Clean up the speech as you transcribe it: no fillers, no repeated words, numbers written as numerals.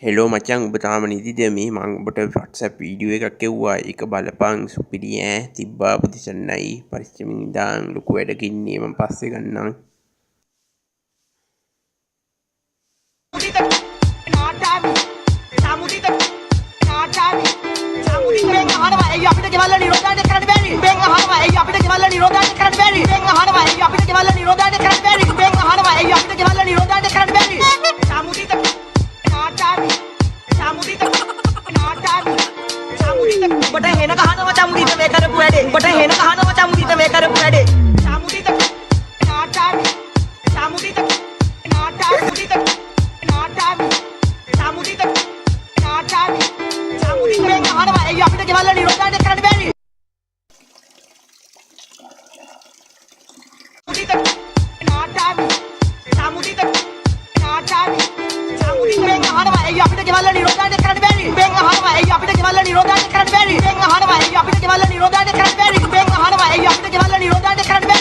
hello මචං ඔබ තාම නිදිද මේ මං ඔබට WhatsApp වීඩියෝ එකක් එව්වා ඒක බලපං සුපිරි ඈ තිබ්බා ප්‍රතිසන්නයි පරිස්සමින් ඉඳන් ලොකු වැඩක ඉන්නේ මං පස්සේ ගන්නම් අපිට ගෙවල්ල නිරෝධායනය කරන්න බැරි බෙන් අහනවා එයි අපිට ගෙවල්ල නිරෝධායනය කරන්න බැරි බෙන් අහනවා එයි අපිට ගෙවල්ල නිරෝධායනය කරන්න බැරි බෙන් අහනවා එයි අපිට ගෙවල්ල නිරෝධායනය කරන්න බැරි සමුදිත නාටාවි සමුදිත නාටාවි සමුදිත ඔබට හෙන ගහනවා සමුදිත මේ කරපු වැඩේ ඔබට හෙන ගහනවා සමුදිත මේ කරපු වැඩේ සමුදිත නාටාවි සමුදිත නාටාවි නාටාවි සමුදිත නාටාවි සමුදිත බෙන් අහනවා එයි අපිට ගෙවල්ල නිරෝධායනය කරන්න බැරි අපිට ගෙවල්ල නිරෝධායනය කරන්න බැරි බෙන් අහනවා එයි අපිට ගෙවල්ල නිරෝධායනය කරන්න බැරි බෙන් අහනවා එයි අපිට ගෙවල්ල නිරෝධායනය කරන්න බැරි බෙන් අහනවා එයි අපිට ගෙවල්ල නිරෝධායනය කරන්න බැරි